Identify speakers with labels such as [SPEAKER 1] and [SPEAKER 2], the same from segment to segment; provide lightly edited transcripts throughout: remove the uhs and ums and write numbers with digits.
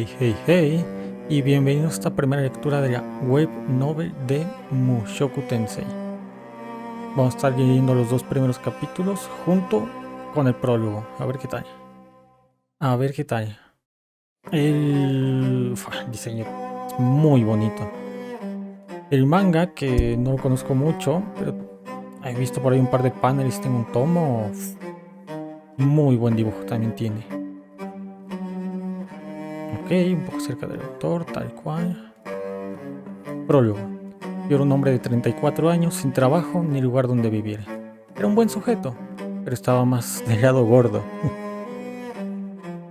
[SPEAKER 1] Hey, hey, hey, y bienvenidos a esta primera lectura de la web novel de Mushoku Tensei. Vamos a estar leyendo los dos primeros capítulos junto con el prólogo. A ver qué tal. A ver qué tal. El diseño es muy bonito. El manga, que no lo conozco mucho, pero he visto por ahí un par de paneles, tengo un tomo. Muy buen dibujo también tiene. Ok, un poco cerca del autor, tal cual. Prólogo. Yo era un hombre de 34 años, sin trabajo ni lugar donde vivir. Era un buen sujeto, pero estaba más delgado gordo.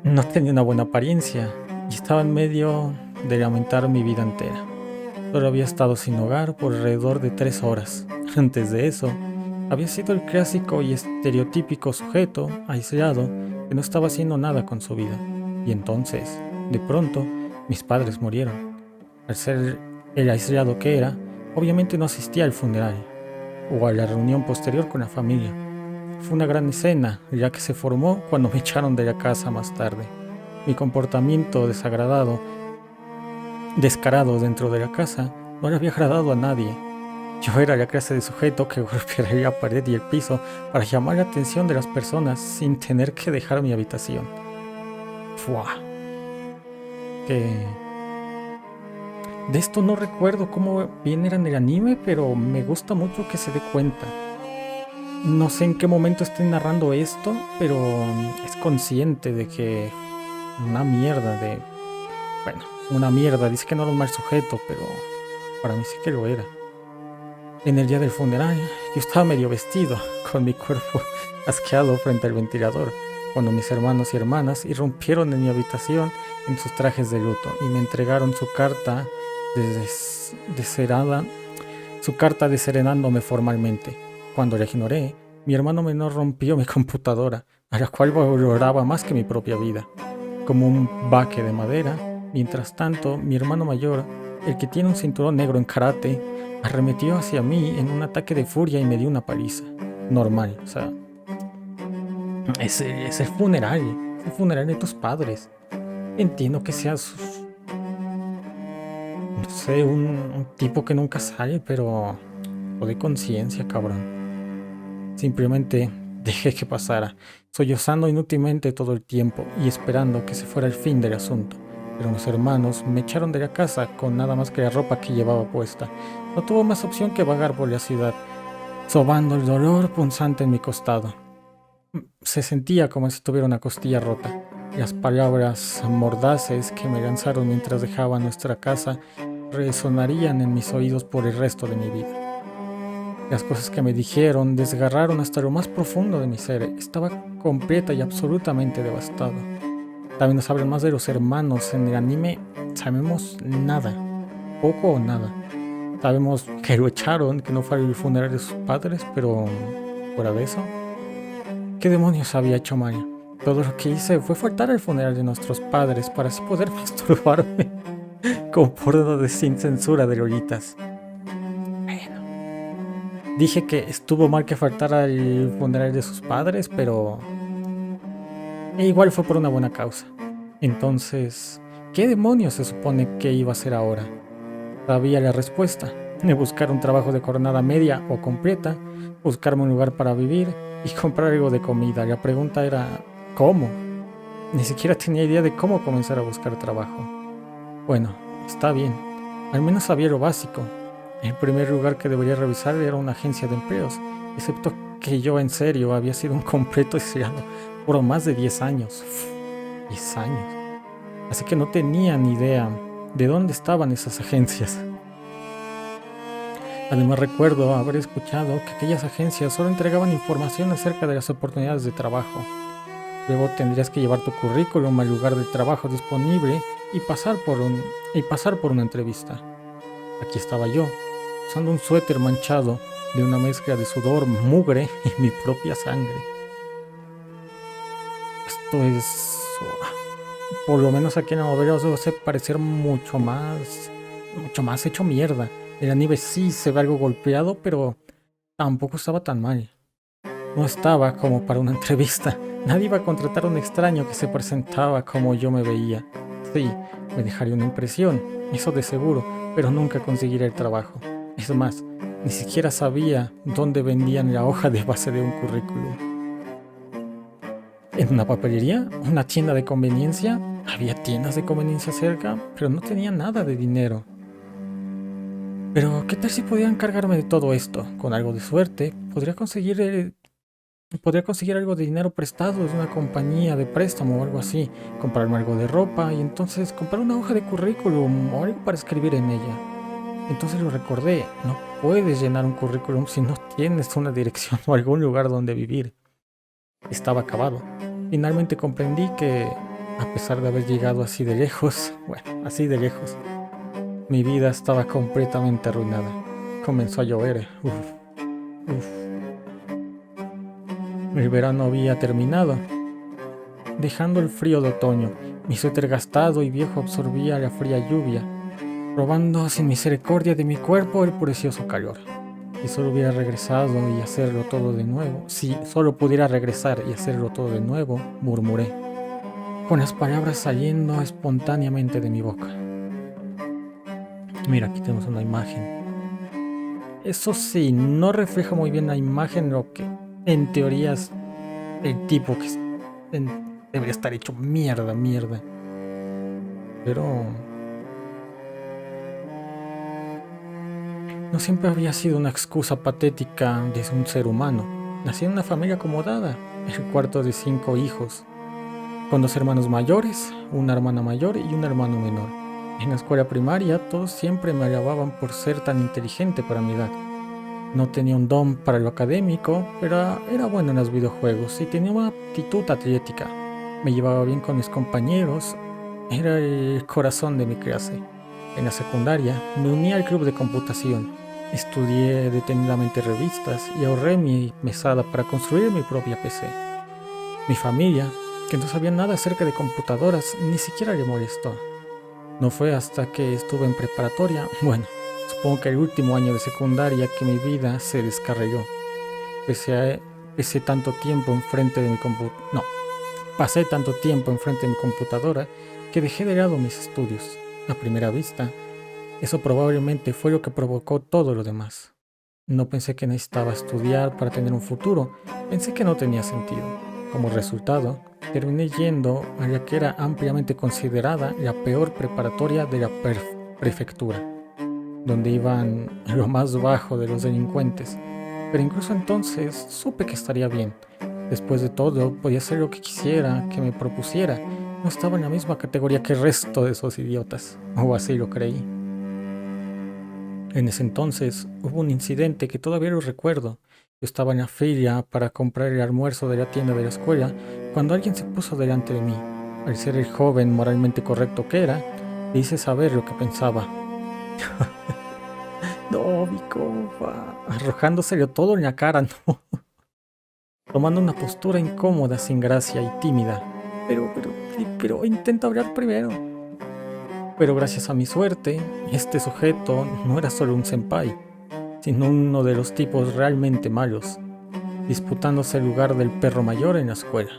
[SPEAKER 1] No tenía una buena apariencia y estaba en medio de lamentar mi vida entera. Solo había estado sin hogar por alrededor de 3 horas. Antes de eso, había sido el clásico y estereotípico sujeto aislado que no estaba haciendo nada con su vida. Y entonces, de pronto, mis padres murieron. Al ser el aislado que era, obviamente no asistía al funeral o a la reunión posterior con la familia. Fue una gran escena, ya que se formó cuando me echaron de la casa más tarde. Mi comportamiento descarado dentro de la casa, no le había agradado a nadie. Yo era la clase de sujeto que golpearía la pared y el piso para llamar la atención de las personas sin tener que dejar mi habitación. ¡Fua! De esto no recuerdo cómo bien era en el anime, pero me gusta mucho que se dé cuenta. No sé en qué momento estén narrando esto, pero es consciente de que una mierda de... Bueno, una mierda, dice que no era un mal sujeto, pero para mí sí que lo era. En el día del funeral, yo estaba medio vestido, con mi cuerpo asqueado frente al ventilador, cuando mis hermanos y hermanas irrumpieron en mi habitación en sus trajes de luto y me entregaron su carta deserenándome formalmente. Cuando la ignoré, mi hermano menor rompió mi computadora, a la cual valoraba más que mi propia vida, como un baque de madera. Mientras tanto, mi hermano mayor, el que tiene un cinturón negro en karate, arremetió hacia mí en un ataque de furia y me dio una paliza. Normal, o sea, es el funeral de tus padres. Entiendo que seas, no sé, un tipo que nunca sale, pero... o de conciencia, cabrón. Simplemente dejé que pasara, sollozando inútilmente todo el tiempo y esperando que se fuera el fin del asunto. Pero mis hermanos me echaron de la casa con nada más que la ropa que llevaba puesta. No tuvo más opción que vagar por la ciudad, sobando el dolor punzante en mi costado. Se sentía como si tuviera una costilla rota. Las palabras mordaces que me lanzaron mientras dejaba nuestra casa resonarían en mis oídos por el resto de mi vida. Las cosas que me dijeron desgarraron hasta lo más profundo de mi ser. Estaba completa y absolutamente devastado. También nos hablan más de los hermanos. En el anime sabemos nada, poco o nada. Sabemos que lo echaron, que no fue al funeral de sus padres, pero fuera de eso, ¿qué demonios había hecho mal? Todo lo que hice fue faltar al funeral de nuestros padres para así poder masturbarme con porno de sin censura de lolitas. Dije que estuvo mal que faltara al funeral de sus padres, pero igual fue por una buena causa. Entonces, ¿qué demonios se supone que iba a hacer ahora? Sabía la respuesta: de buscar un trabajo de jornada media o completa, buscarme un lugar para vivir y comprar algo de comida. La pregunta era, ¿cómo? Ni siquiera tenía idea de cómo comenzar a buscar trabajo. Bueno, está bien, al menos sabía lo básico. El primer lugar que debería revisar era una agencia de empleos, excepto que yo en serio había sido un completo exiliado por más de 10 años. 10 años. Así que no tenía ni idea de dónde estaban esas agencias. Además recuerdo haber escuchado que aquellas agencias solo entregaban información acerca de las oportunidades de trabajo. Luego tendrías que llevar tu currículum al lugar de trabajo disponible y pasar por una entrevista. Aquí estaba yo, usando un suéter manchado de una mezcla de sudor, mugre y mi propia sangre. Esto es... por lo menos aquí en la novela os hace parecer mucho más hecho mierda. El anime sí se ve algo golpeado, pero tampoco estaba tan mal. No estaba como para una entrevista. Nadie iba a contratar a un extraño que se presentaba como yo me veía. Sí, Me dejaría una impresión, eso de seguro, pero nunca conseguiría el trabajo. Es más, ni siquiera sabía dónde vendían la hoja de base de un currículum. En una papelería, una tienda de conveniencia, había tiendas de conveniencia cerca, pero no tenía nada de dinero. Pero, ¿qué tal si podía encargarme de todo esto? Con algo de suerte, podría conseguir algo de dinero prestado de una compañía de préstamo o algo así, comprarme algo de ropa y entonces comprar una hoja de currículum o algo para escribir en ella. Entonces lo recordé, no puedes llenar un currículum si no tienes una dirección o algún lugar donde vivir. Estaba acabado. Finalmente comprendí que, a pesar de haber llegado así de lejos, bueno, así de lejos, mi vida estaba completamente arruinada. Comenzó a llover. Uf. El verano había terminado, dejando el frío de otoño. Mi suéter gastado y viejo absorbía la fría lluvia, robando sin misericordia de mi cuerpo el precioso calor. Si solo hubiera regresado y hacerlo todo de nuevo, si solo pudiera regresar y hacerlo todo de nuevo, murmuré, con las palabras saliendo espontáneamente de mi boca. Mira, aquí tenemos una imagen. Eso sí, no refleja muy bien la imagen lo que en teoría es el tipo que debería estar hecho mierda. Pero no siempre había sido una excusa patética de un ser humano. Nací en una familia acomodada, el cuarto de 5 hijos, con 2 hermanos mayores, una hermana mayor y un hermano menor. En la escuela primaria todos siempre me alababan por ser tan inteligente para mi edad. No tenía un don para lo académico, pero era bueno en los videojuegos y tenía una aptitud atlética. Me llevaba bien con mis compañeros, era el corazón de mi clase. En la secundaria me uní al club de computación. Estudié detenidamente revistas y ahorré mi mesada para construir mi propia PC. Mi familia, que no sabía nada acerca de computadoras, ni siquiera le molestó. No fue hasta que estuve en preparatoria, bueno, supongo que el último año de secundaria, que mi vida se descarriló. Pasé tanto tiempo enfrente de mi pasé tanto tiempo enfrente de mi computadora que dejé de lado mis estudios. A primera vista, eso probablemente fue lo que provocó todo lo demás. No pensé que necesitaba estudiar para tener un futuro, pensé que no tenía sentido. Como resultado, terminé yendo a la que era ampliamente considerada la peor preparatoria de la prefectura, donde iban lo más bajo de los delincuentes. Pero incluso entonces supe que estaría bien. Después de todo, podía hacer lo que quisiera, que me propusiera. No estaba en la misma categoría que el resto de esos idiotas, o así lo creí. En ese entonces hubo un incidente que todavía lo recuerdo. Yo estaba en la fila para comprar el almuerzo de la tienda de la escuela cuando alguien se puso delante de mí. Al ser el joven moralmente correcto que era, le hice saber lo que pensaba. No, mi compa. Arrojándoselo todo en la cara, no. Tomando una postura incómoda, sin gracia y tímida. Pero intenta hablar primero. Pero gracias a mi suerte, este sujeto no era solo un senpai, sino uno de los tipos realmente malos, disputándose el lugar del perro mayor en la escuela.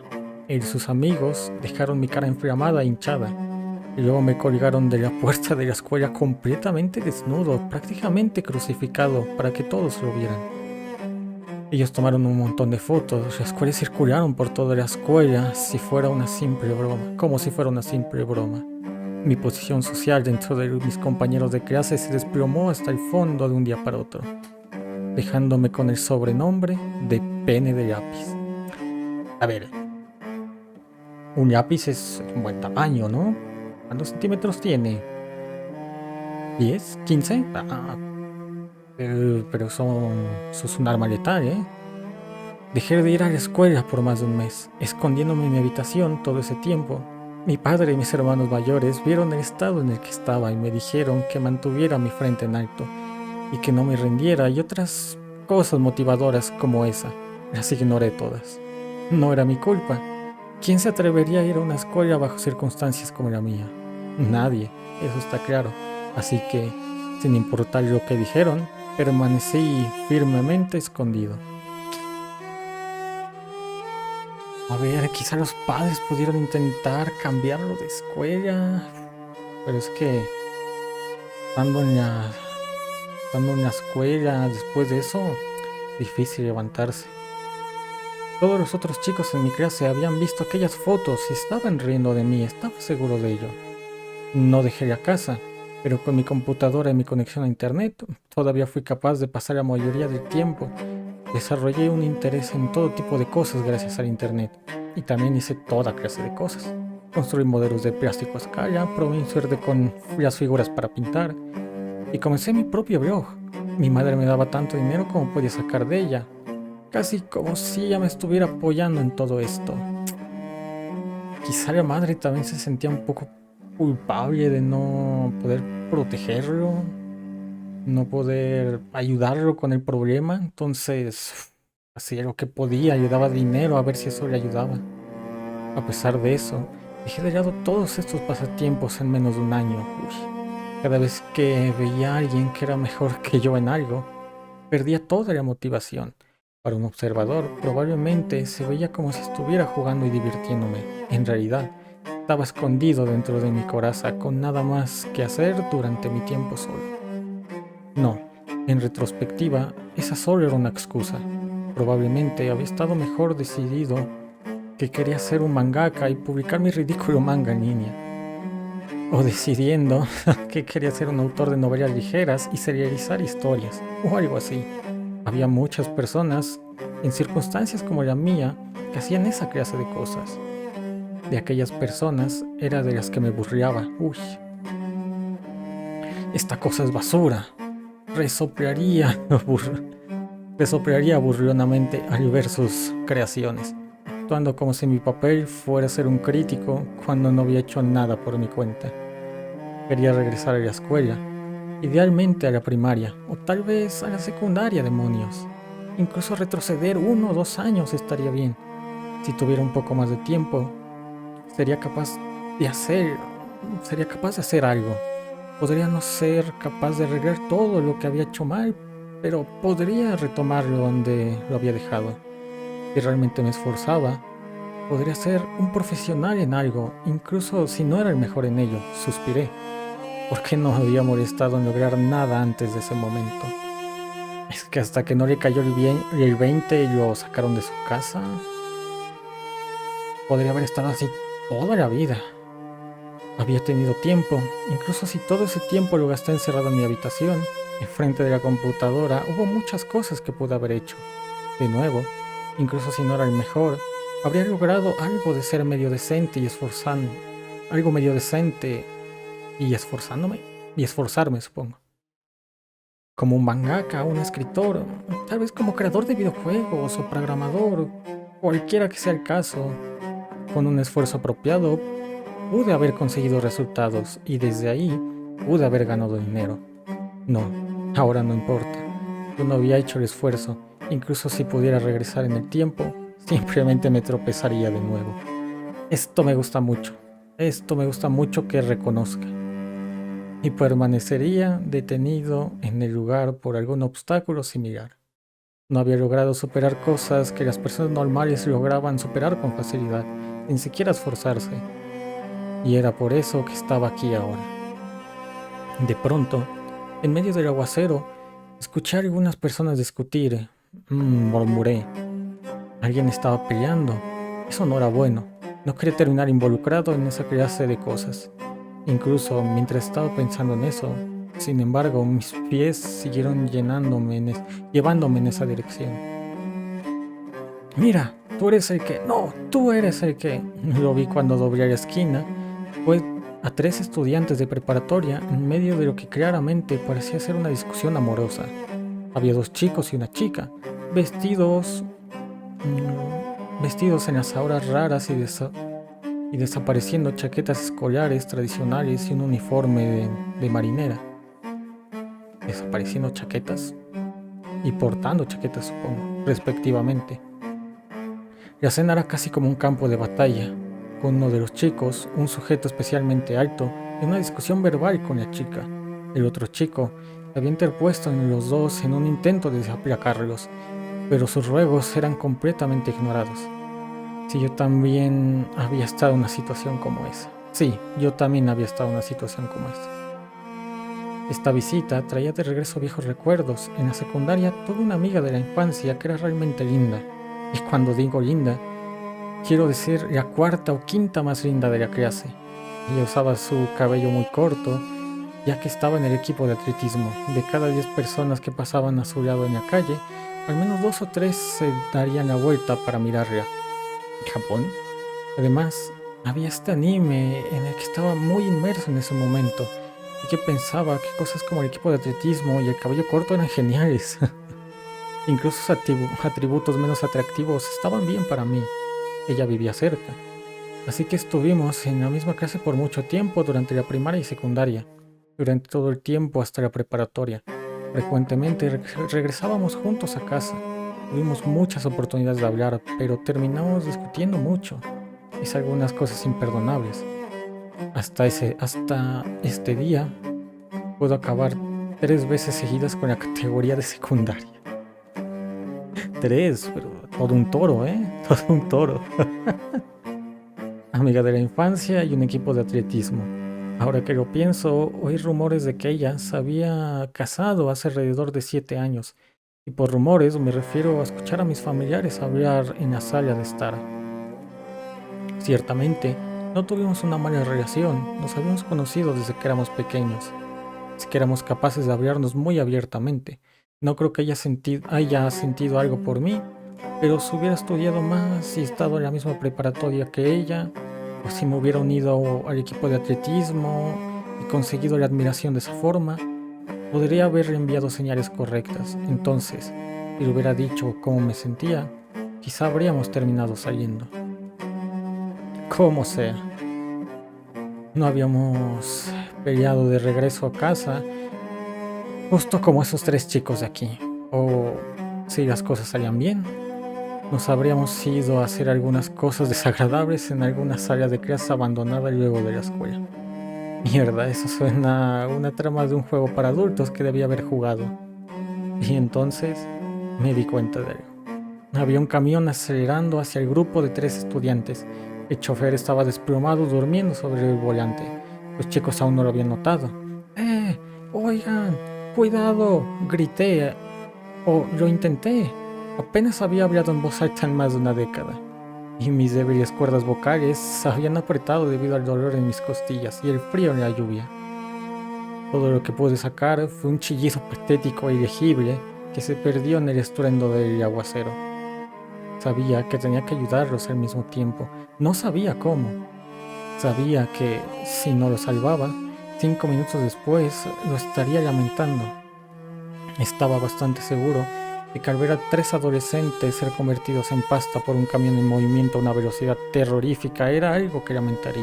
[SPEAKER 1] Él y sus amigos dejaron mi cara inflamada e hinchada, y luego me colgaron de la puerta de la escuela completamente desnudo, prácticamente crucificado, para que todos lo vieran. Ellos tomaron un montón de fotos, las cuales circularon por toda la escuela como si fuera una simple broma. Mi posición social dentro de mis compañeros de clase se desplomó hasta el fondo de un día para otro, dejándome con el sobrenombre de pene de lápiz. A ver, un lápiz es un buen tamaño, ¿no? ¿Cuántos centímetros tiene? ¿10? ¿15? Pero eso es un arma letal, ¿eh? Dejé de ir a la escuela por más de un mes, escondiéndome en mi habitación todo ese tiempo. Mi padre y mis hermanos mayores vieron el estado en el que estaba y me dijeron que mantuviera mi frente en alto y que no me rindiera y otras cosas motivadoras como esa. Las ignoré todas. No era mi culpa. ¿Quién se atrevería a ir a una escuela bajo circunstancias como la mía? Nadie, eso está claro. Así que, sin importar lo que dijeron, permanecí firmemente escondido. A ver, quizá los padres pudieron intentar cambiarlo de escuela. pero es que estando en la, estando en la escuela, después de eso, difícil levantarse. Todos los otros chicos en mi clase habían visto aquellas fotos y estaban riendo de mí, estaba seguro de ello. No dejé la casa, pero con mi computadora y mi conexión a internet todavía fui capaz de pasar la mayoría del tiempo. Desarrollé un interés en todo tipo de cosas gracias al internet y también hice toda clase de cosas. Construí modelos de plástico a escala, probé mi suerte con las figuras para pintar y comencé mi propio blog. Mi madre me daba tanto dinero como podía sacar de ella, casi como si ella me estuviera apoyando en todo esto. Quizá la madre también se sentía un poco culpable de no poder protegerlo, no poder ayudarlo con el problema, entonces hacía lo que podía, ayudaba dinero a ver si eso le ayudaba. A pesar de eso, dejé de lado todos estos pasatiempos en menos de un año. Cada vez que veía a alguien que era mejor que yo en algo, perdía toda la motivación. Para un observador, probablemente se veía como si estuviera jugando y divirtiéndome. En realidad, estaba escondido dentro de mi coraza con nada más que hacer durante mi tiempo solo. No, en retrospectiva, esa solo era una excusa. Probablemente había estado mejor decidido que quería ser un mangaka y publicar mi ridículo manga en línea. O decidiendo que quería ser un autor de novelas ligeras y serializar historias, o algo así. Había muchas personas, en circunstancias como la mía, que hacían esa clase de cosas. De aquellas personas era de las que me burlaba. Uy, esta cosa es basura. Resoplaría, resoplaría burlonamente al ver sus creaciones, actuando como si mi papel fuera ser un crítico cuando no había hecho nada por mi cuenta. Quería regresar a la escuela, idealmente a la primaria, o tal vez a la secundaria, demonios. Incluso retroceder 1 o 2 años estaría bien. Si tuviera un poco más de tiempo, sería capaz de hacer, sería capaz de hacer algo. Podría no ser capaz de arreglar todo lo que había hecho mal, pero podría retomarlo donde lo había dejado. Si realmente me esforzaba, podría ser un profesional en algo, incluso si no era el mejor en ello, suspiré. ¿Por qué no había molestado en lograr nada antes de ese momento? Es que hasta que no le cayó el 20 y lo sacaron de su casa, podría haber estado así toda la vida. Había tenido tiempo, incluso si todo ese tiempo lo gasté encerrado en mi habitación, enfrente de la computadora, hubo muchas cosas que pude haber hecho. De nuevo, incluso si no era el mejor, habría logrado algo de ser medio decente y esforzando, algo medio decente y esforzándome, y esforzarme, supongo. Como un mangaka, un escritor, tal vez como creador de videojuegos o programador, cualquiera que sea el caso, con un esfuerzo apropiado, pude haber conseguido resultados y desde ahí pude haber ganado dinero. No, ahora no importa. Yo no había hecho el esfuerzo. Incluso si pudiera regresar en el tiempo, simplemente me tropezaría de nuevo. Esto me gusta mucho. Esto me gusta mucho que reconozca. Y permanecería detenido en el lugar por algún obstáculo similar. No había logrado superar cosas que las personas normales lograban superar con facilidad, sin siquiera esforzarse. Y era por eso que estaba aquí ahora. De pronto, en medio del aguacero, escuché a algunas personas discutir. Murmuré. Alguien estaba peleando. Eso no era bueno. No quería terminar involucrado en esa clase de cosas. Incluso mientras estaba pensando en eso, sin embargo, mis pies siguieron llevándome en esa dirección. Mira, tú eres el que... No, tú eres el que... Lo vi cuando doblé la esquina. Fue a 3 estudiantes de preparatoria en medio de lo que claramente parecía ser una discusión amorosa. Había 2 chicos y una chica, vestidos en las horas raras y desapareciendo chaquetas escolares tradicionales y un uniforme de marinera. Desapareciendo chaquetas y portando chaquetas, supongo, respectivamente. La escena era casi como un campo de batalla, con uno de los chicos, un sujeto especialmente alto, en una discusión verbal con la chica. El otro chico se había interpuesto en los dos en un intento de aplacarlos, pero sus ruegos eran completamente ignorados. Si yo también había estado en una situación como esa. Sí, yo también había estado en una situación como esta. Esta visita traía de regreso viejos recuerdos. En la secundaria tuve una amiga de la infancia que era realmente linda. Y cuando digo linda, quiero decir la cuarta o quinta más linda de la clase. Ella usaba su cabello muy corto, ya que estaba en el equipo de atletismo. De cada 10 personas que pasaban a su lado en la calle, al menos 2 o 3 se darían la vuelta para mirarla. ¿En Japón? Además, había este anime en el que estaba muy inmerso en ese momento y que pensaba que cosas como el equipo de atletismo y el cabello corto eran geniales. Incluso sus atributos menos atractivos estaban bien para mí. Ella vivía cerca. Así que estuvimos en la misma clase por mucho tiempo durante la primaria y secundaria, durante todo el tiempo hasta la preparatoria. Frecuentemente regresábamos juntos a casa. Tuvimos muchas oportunidades de hablar, pero terminamos discutiendo mucho. Hice algunas cosas imperdonables. Hasta este día puedo acabar 3 veces seguidas con la categoría de secundaria. 3, pero todo un toro, ¿eh? Todo un toro. Amiga de la infancia y un equipo de atletismo. Ahora que lo pienso, oí rumores de que ella se había casado hace alrededor de 7 años. Y por rumores me refiero a escuchar a mis familiares hablar en la sala de estar. Ciertamente, no tuvimos una mala relación, nos habíamos conocido desde que éramos pequeños, así que éramos capaces de hablarnos muy abiertamente. No creo que haya sentido algo por mí, pero si hubiera estudiado más y estado en la misma preparatoria que ella, o si me hubiera unido al equipo de atletismo y conseguido la admiración de esa forma, podría haber enviado señales correctas. Entonces, si le hubiera dicho cómo me sentía, quizá habríamos terminado saliendo. Como sea, no habíamos peleado de regreso a casa, justo como esos 3 chicos de aquí. O si las cosas salían bien, nos habríamos ido a hacer algunas cosas desagradables en alguna sala de clase abandonada luego de la escuela. Mierda, eso suena a una trama de un juego para adultos que debía haber jugado. Y entonces me di cuenta de algo. Había un camión acelerando hacia el grupo de 3 estudiantes. El chofer estaba desplomado durmiendo sobre el volante. Los chicos aún no lo habían notado. ¡Eh! ¡Oigan! ¡Cuidado! Grité. O lo intenté. Apenas había hablado en voz alta en más de una década. Y mis débiles cuerdas vocales se habían apretado debido al dolor en mis costillas y el frío en la lluvia. Todo lo que pude sacar fue un chillido patético e ilegible que se perdió en el estruendo del aguacero. Sabía que tenía que ayudarlos al mismo tiempo. No sabía cómo. Sabía que si no lo salvaba, 5 minutos después lo estaría lamentando. Estaba bastante seguro de que al ver a 3 adolescentes ser convertidos en pasta por un camión en movimiento a una velocidad terrorífica era algo que lamentaría.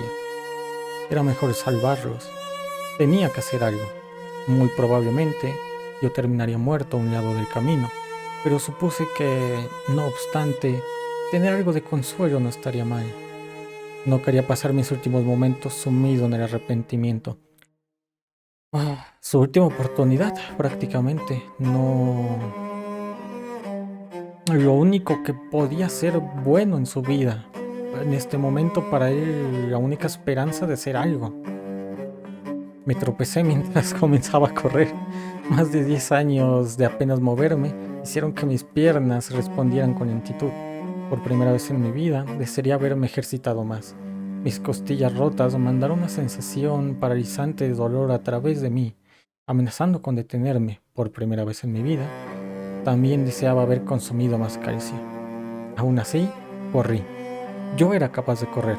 [SPEAKER 1] Era mejor salvarlos. Tenía que hacer algo. Muy probablemente yo terminaría muerto a un lado del camino, pero supuse que, no obstante, tener algo de consuelo no estaría mal. No quería pasar mis últimos momentos sumido en el arrepentimiento. Su última oportunidad, prácticamente. No. Lo único que podía ser bueno en su vida. En este momento, para él, la única esperanza de ser algo. Me tropecé mientras comenzaba a correr. Más de 10 años de apenas moverme hicieron que mis piernas respondieran con lentitud. Por primera vez en mi vida, desearía haberme ejercitado más. Mis costillas rotas mandaron una sensación paralizante de dolor a través de mí, amenazando con detenerme. Por primera vez en mi vida, también deseaba haber consumido más calcio. Aún así, corrí. Yo era capaz de correr.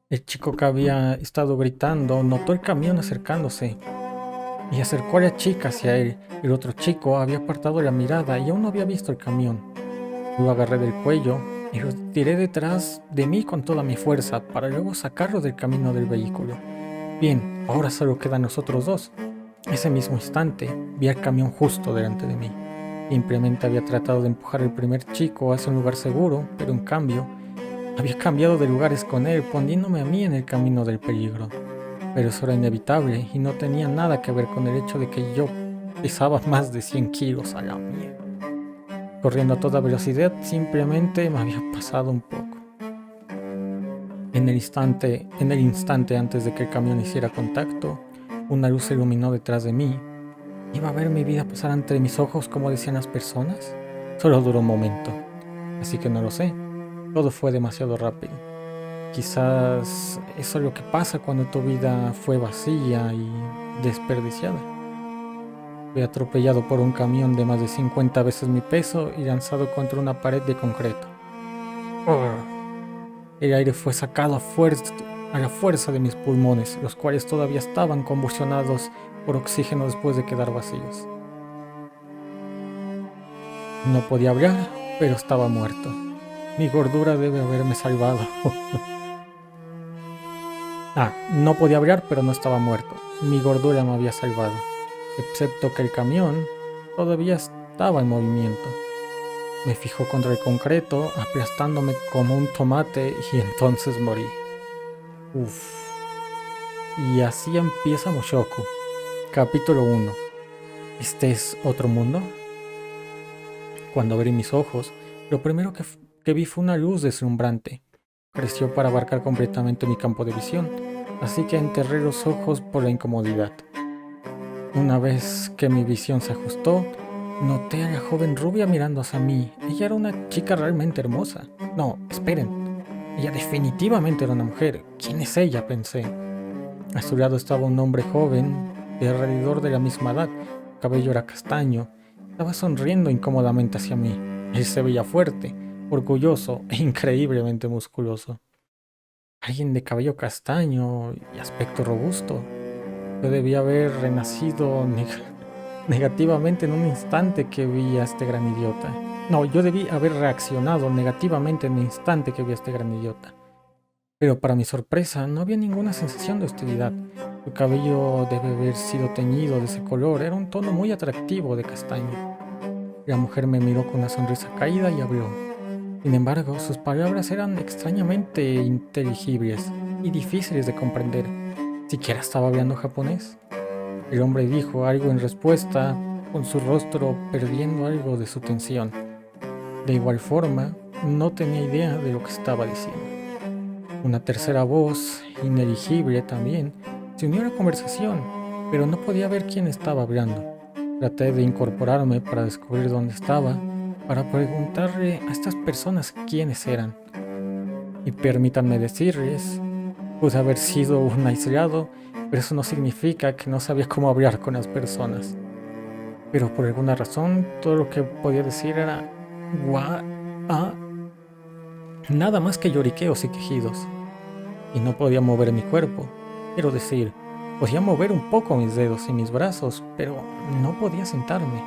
[SPEAKER 1] El chico que había estado gritando notó el camión acercándose y acercó a la chica hacia él. El otro chico había apartado la mirada y aún no había visto el camión. Lo agarré del cuello y lo tiré detrás de mí con toda mi fuerza para luego sacarlo del camino del vehículo. Bien, ahora solo quedan nosotros dos. Ese mismo instante vi al camión justo delante de mí. Simplemente había tratado de empujar al primer chico hacia un lugar seguro, pero en cambio había cambiado de lugares con él, poniéndome a mí en el camino del peligro. Pero eso era inevitable y no tenía nada que ver con el hecho de que yo pesaba más de 100 kilos a la mierda. corriendo a toda velocidad, simplemente me había pasado un poco. En el instante antes de que el camión hiciera contacto, una luz se iluminó detrás de mí. ¿Iba a ver mi vida pasar entre mis ojos como decían las personas? Solo duró un momento, así que no lo sé. Todo fue demasiado rápido. Quizás eso es lo que pasa cuando tu vida fue vacía y desperdiciada. Fui atropellado por un camión de más de 50 veces mi peso y lanzado contra una pared de concreto. El aire fue sacado a la fuerza de mis pulmones, los cuales todavía estaban convulsionados por oxígeno después de quedar vacíos. No podía hablar, pero estaba muerto. Mi gordura debe haberme salvado. No podía hablar, pero no estaba muerto. Mi gordura me había salvado. Excepto que el camión todavía estaba en movimiento. Me fijó contra el concreto, aplastándome como un tomate y entonces morí. Uff. Y así empieza Mushoku. Capítulo 1. ¿Este es otro mundo? Cuando abrí mis ojos, lo primero que vi fue una luz deslumbrante. Creció para abarcar completamente mi campo de visión, así que enterré los ojos por la incomodidad. Una vez que mi visión se ajustó, noté a la joven rubia mirando hacia mí. Ella era una chica realmente hermosa. No, esperen. Ella definitivamente era una mujer. ¿Quién es ella?, pensé. A su lado estaba un hombre joven, de alrededor de la misma edad. Su cabello era castaño. Estaba sonriendo incómodamente hacia mí. Él se veía fuerte, orgulloso e increíblemente musculoso. Alguien de cabello castaño y aspecto robusto. Yo debía haber renacido negativamente en un instante que vi a este gran idiota. No, yo debí haber reaccionado negativamente en el instante que vi a este gran idiota. Pero para mi sorpresa, no había ninguna sensación de hostilidad. Su cabello debe haber sido teñido de ese color, era un tono muy atractivo de castaño. La mujer me miró con una sonrisa caída y habló. Sin embargo, sus palabras eran extrañamente inteligibles y difíciles de comprender. ¿Siquiera estaba hablando japonés? El hombre dijo algo en respuesta, con su rostro perdiendo algo de su tensión. De igual forma, no tenía idea de lo que estaba diciendo. Una tercera voz, ineligible también, se unió a la conversación, pero no podía ver quién estaba hablando. Traté de incorporarme para descubrir dónde estaba, para preguntarle a estas personas quiénes eran. Y permítanme decirles, pude haber sido un aislado, pero eso no significa que no sabía cómo hablar con las personas. Pero por alguna razón, todo lo que podía decir era nada más que lloriqueos y quejidos. Y no podía mover mi cuerpo. Quiero decir, podía mover un poco mis dedos y mis brazos, pero no podía sentarme.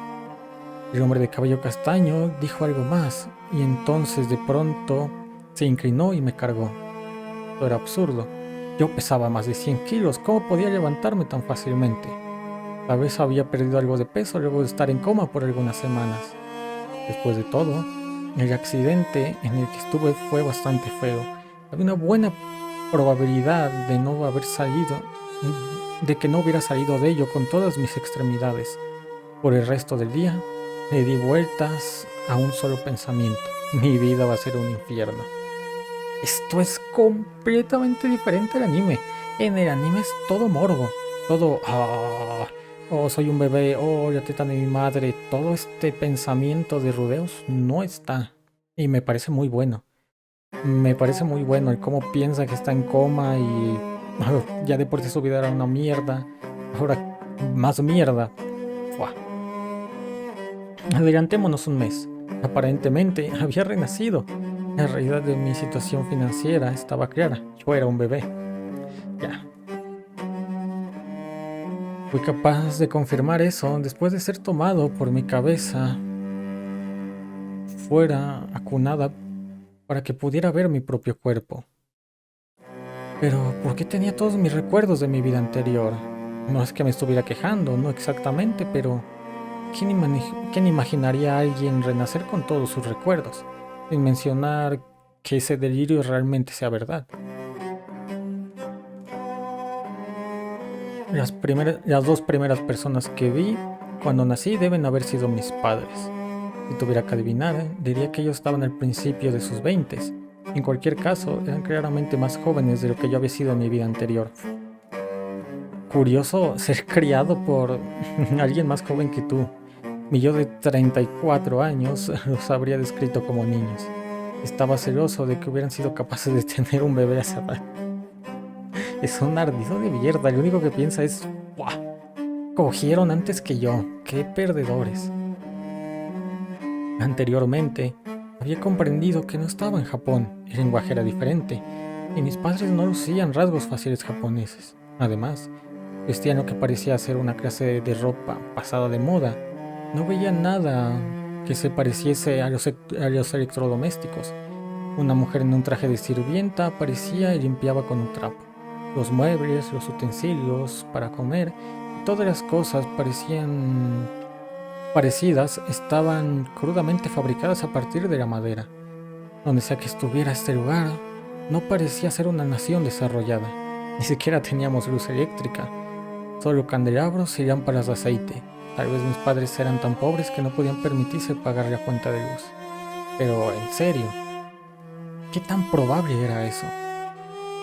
[SPEAKER 1] El hombre de cabello castaño dijo algo más, y entonces de pronto se inclinó y me cargó. Esto era absurdo. Yo pesaba más de 100 kilos, ¿cómo podía levantarme tan fácilmente? Tal vez había perdido algo de peso luego de estar en coma por algunas semanas. Después de todo, el accidente en el que estuve fue bastante feo. Había una buena probabilidad de que no hubiera salido de ello con todas mis extremidades. Por el resto del día, le di vueltas a un solo pensamiento. Mi vida va a ser un infierno. Esto es completamente diferente al anime. En el anime es todo morbo, todo oh, soy un bebé, oh, la teta de mi madre. Todo este pensamiento de rodeos no está. Y me parece muy bueno. Me parece muy bueno el cómo piensa que está en coma y ya de por sí su vida era una mierda. Ahora más mierda. Fua. Adelantémonos un mes. Aparentemente había renacido. La realidad de mi situación financiera estaba clara. Yo era un bebé. Ya. Fui capaz de confirmar eso después de ser tomado por mi cabeza fuera acunada para que pudiera ver mi propio cuerpo. Pero, ¿por qué tenía todos mis recuerdos de mi vida anterior? No es que me estuviera quejando, no exactamente, pero ¿quién imaginaría a alguien renacer con todos sus recuerdos? Sin mencionar que ese delirio realmente sea verdad. Las dos primeras personas que vi cuando nací deben haber sido mis padres. Si tuviera que adivinar, diría que ellos estaban al principio de sus 20. En cualquier caso, eran claramente más jóvenes de lo que yo había sido en mi vida anterior. Curioso ser criado por alguien más joven que tú. Mi yo de 34 años los habría descrito como niños. Estaba celoso de que hubieran sido capaces de tener un bebé a esa edad. Es un ardido de mierda, lo único que piensa es: ¡buah! Cogieron antes que yo, qué perdedores. Anteriormente, había comprendido que no estaba en Japón, el lenguaje era diferente, y mis padres no lucían rasgos faciales japoneses. Además, vestían lo que parecía ser una clase de ropa pasada de moda. No veía nada que se pareciese a los electrodomésticos. Una mujer en un traje de sirvienta aparecía y limpiaba con un trapo. Los muebles, los utensilios para comer, todas las cosas parecidas estaban crudamente fabricadas a partir de la madera. Donde sea que estuviera este lugar, no parecía ser una nación desarrollada. Ni siquiera teníamos luz eléctrica, solo candelabros y lámparas de aceite. Tal vez mis padres eran tan pobres que no podían permitirse pagar la cuenta de luz. Pero, en serio, ¿qué tan probable era eso?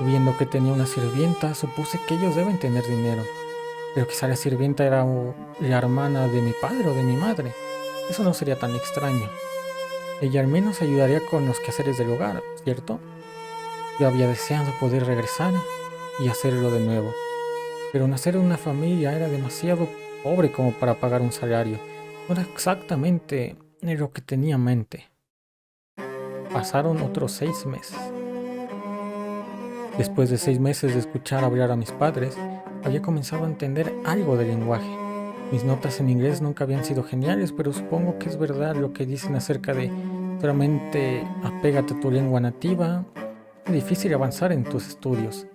[SPEAKER 1] Viendo que tenía una sirvienta, supuse que ellos deben tener dinero. Pero quizá la sirvienta era la hermana de mi padre o de mi madre. Eso no sería tan extraño. Ella al menos ayudaría con los quehaceres del hogar, ¿cierto? Yo había deseado poder regresar y hacerlo de nuevo. Pero nacer en una familia era demasiado pobre como para pagar un salario. No era exactamente lo que tenía en mente. Pasaron otros 6 meses. Después de 6 meses de escuchar hablar a mis padres, había comenzado a entender algo del lenguaje. Mis notas en inglés nunca habían sido geniales, pero supongo que es verdad lo que dicen acerca de solamente apégate a tu lengua nativa. Es difícil avanzar en tus estudios.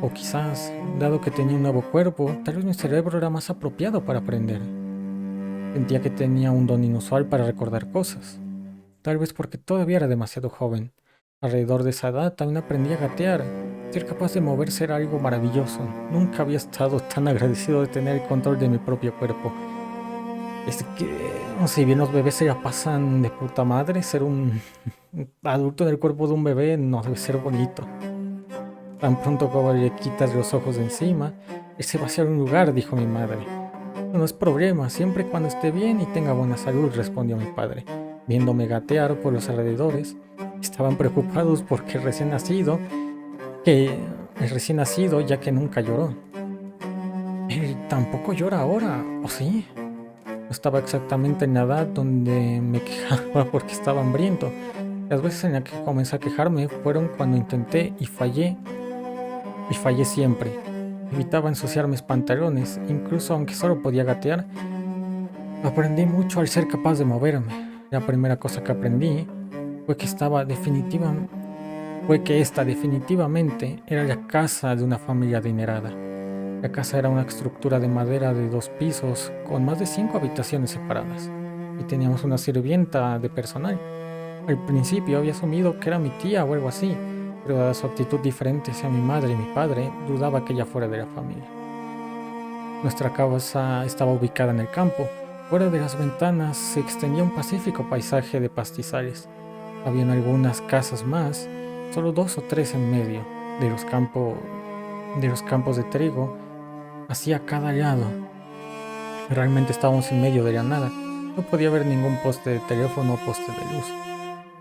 [SPEAKER 1] O quizás, dado que tenía un nuevo cuerpo, tal vez mi cerebro era más apropiado para aprender. Sentía que tenía un don inusual para recordar cosas. Tal vez porque todavía era demasiado joven. Alrededor de esa edad también aprendí a gatear. Ser capaz de moverse era algo maravilloso. Nunca había estado tan agradecido de tener el control de mi propio cuerpo. Es que, si bien los bebés se la pasan de puta madre, ser un adulto en el cuerpo de un bebé no debe ser bonito. Tan pronto como le quitas los ojos de encima, él se va hacia un lugar, dijo mi madre. No es problema, siempre y cuando esté bien y tenga buena salud, respondió mi padre. Viéndome gatear por los alrededores, estaban preocupados porque el recién nacido, ya que nunca lloró. Él tampoco llora ahora, ¿o sí? No estaba exactamente en la edad donde me quejaba porque estaba hambriento. Las veces en las que comencé a quejarme fueron cuando intenté y fallé siempre. Evitaba ensuciar mis pantalones, incluso aunque solo podía gatear. Aprendí mucho al ser capaz de moverme. La primera cosa que aprendí fue que esta definitivamente era la casa de una familia adinerada. La casa era una estructura de madera de 2 pisos con más de 5 habitaciones separadas, y teníamos una sirvienta de personal. Al principio había asumido que era mi tía o algo así, pero dada su actitud diferente hacia mi madre y mi padre, dudaba que ella fuera de la familia. Nuestra casa estaba ubicada en el campo. Fuera de las ventanas se extendía un pacífico paisaje de pastizales. Habían algunas casas más, solo 2 o 3 en medio de los campos de trigo, hacia cada lado. Realmente estábamos en medio de la nada. No podía haber ningún poste de teléfono o poste de luz.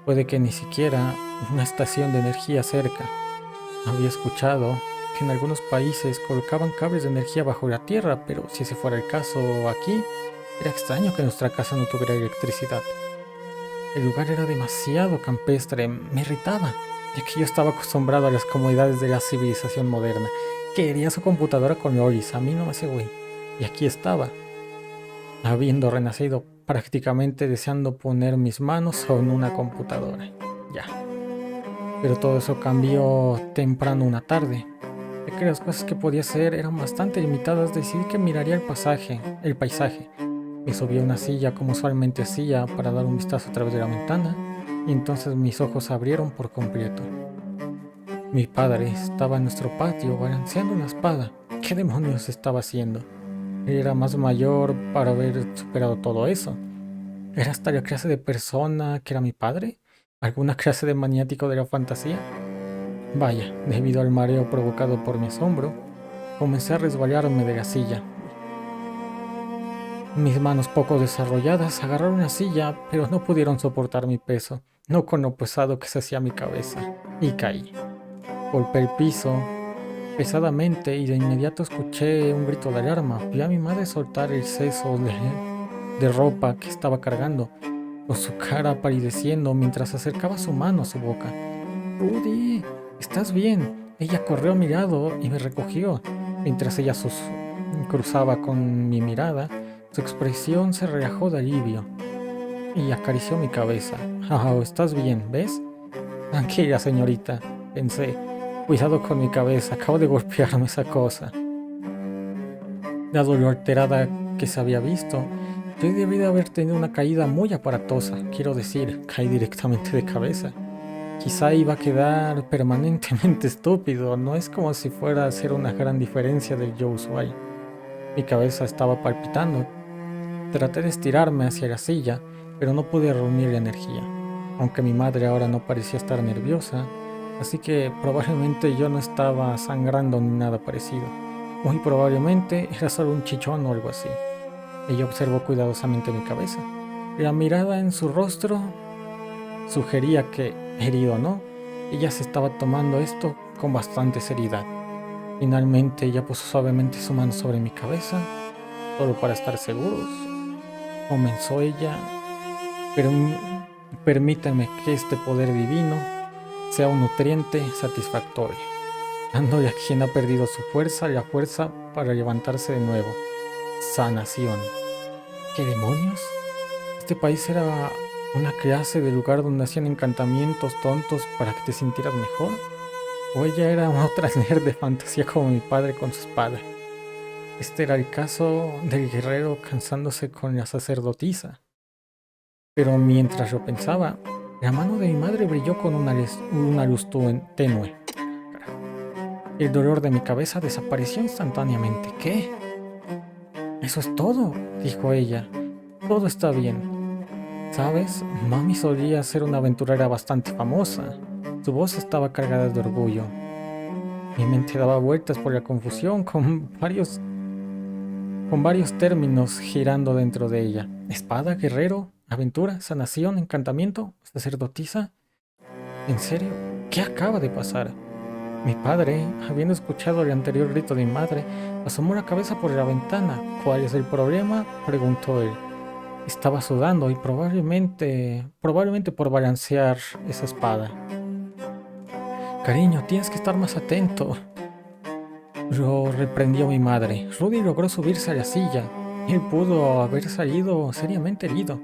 [SPEAKER 1] Puede que ni siquiera una estación de energía cerca. Había escuchado que en algunos países colocaban cables de energía bajo la tierra, pero si ese fuera el caso aquí, era extraño que nuestra casa no tuviera electricidad. El lugar era demasiado campestre, me irritaba, ya que yo estaba acostumbrado a las comodidades de la civilización moderna. Quería su computadora con lolis, a mí no me hace güey. Y aquí estaba, habiendo renacido, prácticamente deseando poner mis manos en una computadora. Ya. Pero todo eso cambió temprano una tarde. Ya que las cosas que podía hacer eran bastante limitadas, decidí que miraría el paisaje. Me subí a una silla como usualmente hacía para dar un vistazo a través de la ventana, y entonces mis ojos se abrieron por completo. Mi padre estaba en nuestro patio balanceando una espada. ¿Qué demonios estaba haciendo? Él era más mayor para haber superado todo eso. ¿Era esta la clase de persona que era mi padre? ¿Alguna clase de maniático de la fantasía? Vaya, debido al mareo provocado por mi asombro, comencé a resbalarme de la silla. Mis manos poco desarrolladas agarraron la silla, pero no pudieron soportar mi peso, no con lo pesado que se hacía mi cabeza, y caí. Golpeé el piso pesadamente y de inmediato escuché un grito de alarma. Vi a mi madre soltar el cesto de ropa que estaba cargando, con su cara palideciendo mientras acercaba su mano a su boca. Rudy, ¿estás bien? Ella corrió a mi lado y me recogió. Mientras ella cruzaba con mi mirada, su expresión se relajó de alivio y acarició mi cabeza. Ah, ¿estás bien? ¿Ves? Tranquila, señorita, pensé. Cuidado con mi cabeza, acabo de golpearme esa cosa. Dado lo alterada que se había visto, yo debí de haber tenido una caída muy aparatosa. Quiero decir, caí directamente de cabeza. Quizá iba a quedar permanentemente estúpido, no es como si fuera a hacer una gran diferencia del yo usual. Mi cabeza estaba palpitando. Traté de estirarme hacia la silla, pero no pude reunir la energía. Aunque mi madre ahora no parecía estar nerviosa, así que probablemente yo no estaba sangrando ni nada parecido. Muy probablemente era solo un chichón o algo así. Ella observó cuidadosamente mi cabeza. La mirada en su rostro sugería que, herido o no, ella se estaba tomando esto con bastante seriedad. Finalmente ella puso suavemente su mano sobre mi cabeza, solo para estar seguros. Comenzó ella, pero permítame que este poder divino sea un nutriente satisfactorio, dándole a quien ha perdido su fuerza la fuerza para levantarse de nuevo. Sanación. ¿Qué demonios? Este país era una clase de lugar donde hacían encantamientos tontos para que te sintieras mejor. O ella era otra nerd de fantasía como mi padre con su espada. Este era el caso del guerrero cansándose con la sacerdotisa. Pero mientras lo pensaba, la mano de mi madre brilló con una luz tenue. El dolor de mi cabeza desapareció instantáneamente. ¿Qué? Eso es todo, dijo ella. Todo está bien. ¿Sabes? Mami solía ser una aventurera bastante famosa. Su voz estaba cargada de orgullo. Mi mente daba vueltas por la confusión con varios términos girando dentro de ella. Espada, guerrero, aventura, sanación, encantamiento, sacerdotisa. ¿En serio? ¿Qué acaba de pasar? Mi padre, habiendo escuchado el anterior grito de mi madre, asomó la cabeza por la ventana. ¿Cuál es el problema?, preguntó él. Estaba sudando y probablemente por balancear esa espada. Cariño, tienes que estar más atento. Lo reprendió mi madre. Rudy logró subirse a la silla. Él pudo haber salido seriamente herido.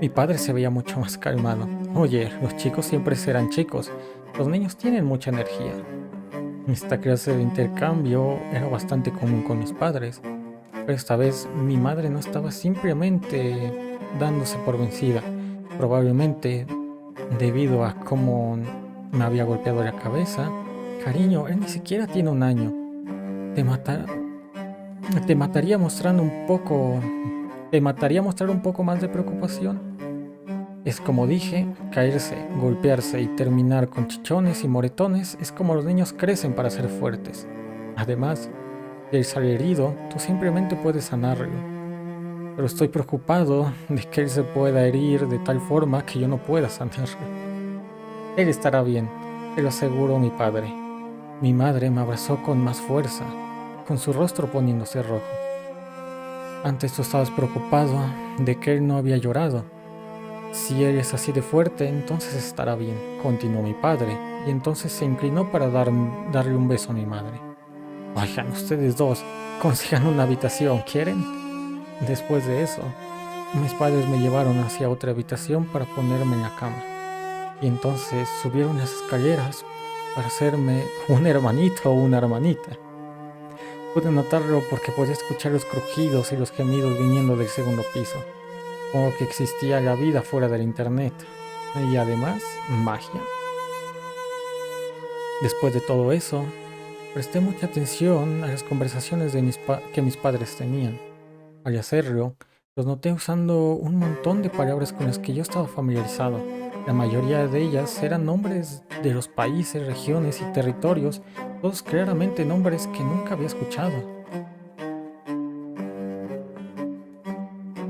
[SPEAKER 1] Mi padre se veía mucho más calmado. Oye, los chicos siempre serán chicos. Los niños tienen mucha energía. Esta clase de intercambio era bastante común con mis padres. Pero esta vez mi madre no estaba simplemente dándose por vencida. Probablemente debido a cómo me había golpeado la cabeza. Cariño, él ni siquiera tiene un año. Te mata- te mataría mostrando un poco. Te mataría mostrar un poco más de preocupación. Es como dije, caerse, golpearse y terminar con chichones y moretones es como los niños crecen para ser fuertes. Además, si él sale herido, tú simplemente puedes sanarlo. Pero estoy preocupado de que él se pueda herir de tal forma que yo no pueda sanarlo. Él estará bien, te lo aseguró mi padre. Mi madre me abrazó con más fuerza, con su rostro poniéndose rojo. Antes tú estabas preocupado de que él no había llorado. Si él es así de fuerte, entonces estará bien, continuó mi padre, y entonces se inclinó para darle un beso a mi madre. Oigan, ustedes dos, consigan una habitación, ¿quieren? Después de eso, mis padres me llevaron hacia otra habitación para ponerme en la cama, y entonces subieron las escaleras para hacerme un hermanito o una hermanita. Pude notarlo porque podía escuchar los crujidos y los gemidos viniendo del segundo piso. Como que existía la vida fuera del internet. Y además, magia. Después de todo eso, presté mucha atención a las conversaciones que mis padres tenían. Al hacerlo, Los noté usando un montón de palabras con las que yo estaba familiarizado. La mayoría de ellas eran nombres de los países, regiones y territorios, todos claramente nombres que nunca había escuchado.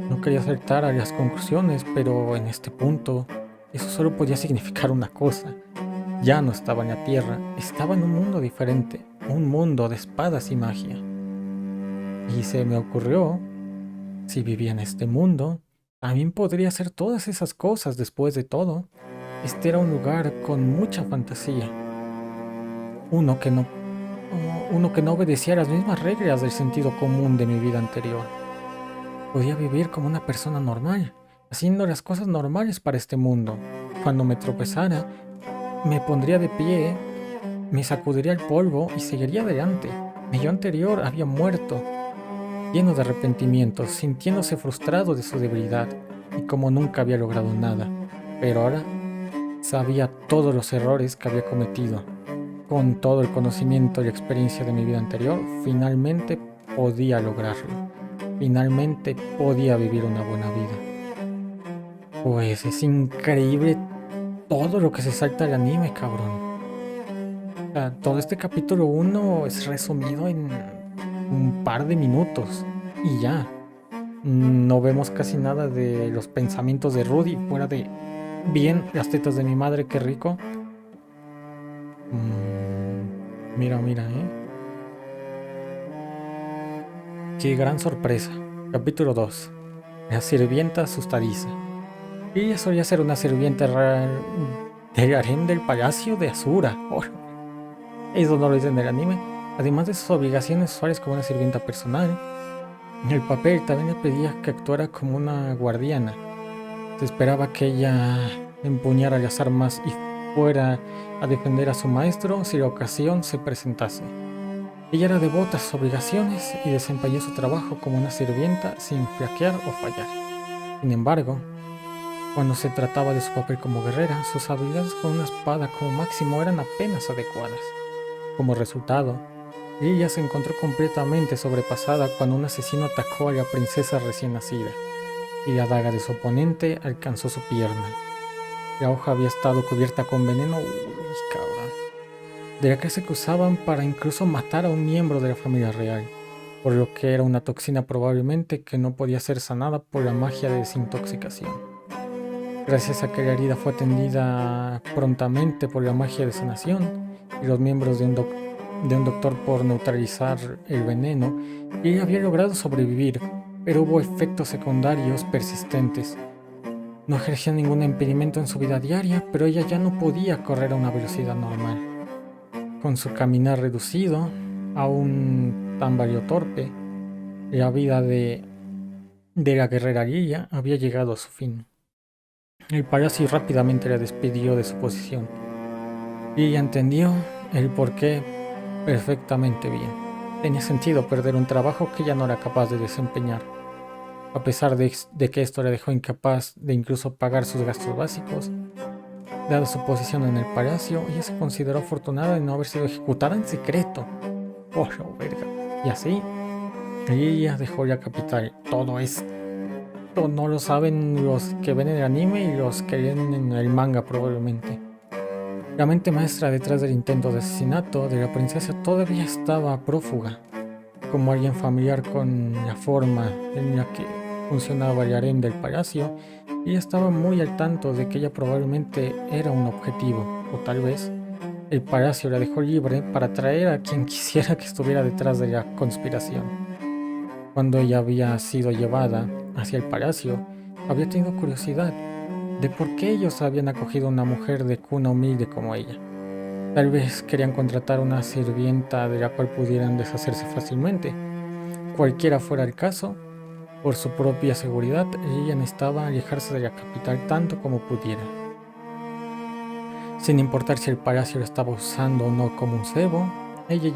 [SPEAKER 1] No quería saltar a las conclusiones, pero en este punto, eso solo podía significar una cosa. Ya no estaba en la Tierra, estaba en un mundo diferente, un mundo de espadas y magia. Y se me ocurrió, si vivía en este mundo, también podría hacer todas esas cosas después de todo. Este era un lugar con mucha fantasía, uno que no, uno que no obedecía las mismas reglas del sentido común de mi vida anterior. Podía vivir como una persona normal, haciendo las cosas normales para este mundo. Cuando me tropezara, me pondría de pie, me sacudiría el polvo y seguiría adelante. Mi yo anterior había muerto, lleno de arrepentimientos, sintiéndose frustrado de su debilidad y como nunca había logrado nada. Pero ahora sabía todos los errores que había cometido. Con todo el conocimiento y experiencia de mi vida anterior, finalmente podía lograrlo. Finalmente podía vivir una buena vida. Pues es increíble todo lo que se salta del anime, cabrón. O sea, todo este capítulo 1 es resumido en un par de minutos y ya. No vemos casi nada de los pensamientos de Rudy, fuera de bien las tetas de mi madre, qué rico. Mira, mira, qué gran sorpresa. Capítulo 2. La sirvienta asustadiza. Ella solía ser una sirvienta del harén del palacio de Asura. Oh, eso no lo dicen en el anime. Además de sus obligaciones usuales como una sirvienta personal, en el papel también le pedía que actuara como una guardiana. Se esperaba que ella empuñara las armas y fuera a defender a su maestro si la ocasión se presentase. Ella era devota a sus obligaciones y desempeñó su trabajo como una sirvienta sin flaquear o fallar. Sin embargo, cuando se trataba de su papel como guerrera, sus habilidades con una espada como máximo eran apenas adecuadas. Como resultado, ella se encontró completamente sobrepasada cuando un asesino atacó a la princesa recién nacida, y la daga de su oponente alcanzó su pierna. La hoja había estado cubierta con veneno, cabrón, de la clase que usaban para incluso matar a un miembro de la familia real, por lo que era una toxina probablemente que no podía ser sanada por la magia de desintoxicación. Gracias a que la herida fue atendida prontamente por la magia de sanación y los miembros de un doctor por neutralizar el veneno, ella había logrado sobrevivir, pero hubo efectos secundarios persistentes. No ejercía ningún impedimento en su vida diaria, pero ella ya no podía correr a una velocidad normal. Con su caminar reducido, aún tan torpe, la vida de la guerrera Lilia había llegado a su fin. El palacio rápidamente la despidió de su posición, y ella entendió el porqué perfectamente bien. Tenía sentido perder un trabajo que ya no era capaz de desempeñar. A pesar de que esto la dejó incapaz de incluso pagar sus gastos básicos, dada su posición en el palacio, ella se consideró afortunada de no haber sido ejecutada en secreto. Oh, verga. Y así, ella dejó la capital. Todo esto no lo saben los que ven el anime y los que leen en el manga probablemente. La mente maestra detrás del intento de asesinato de la princesa todavía estaba prófuga. Como alguien familiar con la forma en la que funcionaba el harén del palacio, ella estaba muy al tanto de que ella probablemente era un objetivo, o tal vez el palacio la dejó libre para atraer a quien quisiera que estuviera detrás de la conspiración. Cuando ella había sido llevada hacia el palacio, había tenido curiosidad de por qué ellos habían acogido a una mujer de cuna humilde como ella. Tal vez querían contratar una sirvienta de la cual pudieran deshacerse fácilmente. Cualquiera fuera el caso, por su propia seguridad, ella necesitaba alejarse de la capital tanto como pudiera. Sin importar si el palacio lo estaba usando o no como un cebo, ella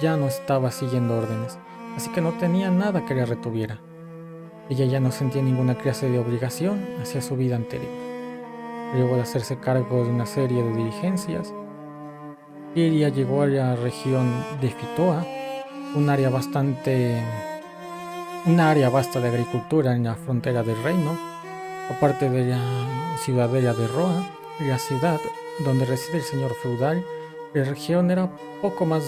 [SPEAKER 1] ya no estaba siguiendo órdenes, así que no tenía nada que la retuviera. Ella ya no sentía ninguna clase de obligación hacia su vida anterior. Luego de hacerse cargo de una serie de diligencias, Lilia llegó a la región de Fitoa, un área bastante una área vasta de agricultura en la frontera del reino, aparte de la ciudadela de Roa, la ciudad donde reside el señor feudal. La región era poco más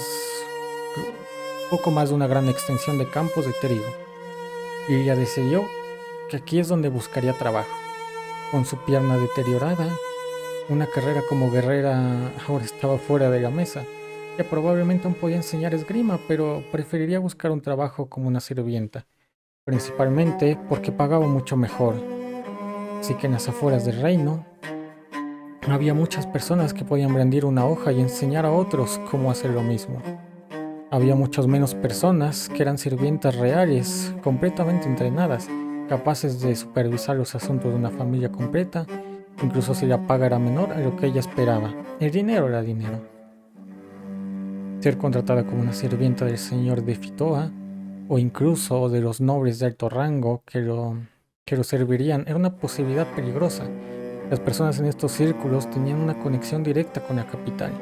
[SPEAKER 1] de una gran extensión de campos de trigo, y ella decidió que aquí es donde buscaría trabajo. Con su pierna deteriorada, una carrera como guerrera ahora estaba fuera de la mesa. Ella probablemente aún podía enseñar esgrima, pero preferiría buscar un trabajo como una sirvienta, principalmente porque pagaba mucho mejor. Así que en las afueras del reino había muchas personas que podían brandir una hoja y enseñar a otros cómo hacer lo mismo. Había muchas menos personas que eran sirvientas reales, completamente entrenadas, capaces de supervisar los asuntos de una familia completa, incluso si la paga era menor a lo que ella esperaba. El dinero era dinero. Ser contratada como una sirvienta del señor de Fitoa, o incluso de los nobles de alto rango que lo servirían, era una posibilidad peligrosa. Las personas en estos círculos tenían una conexión directa con la capital.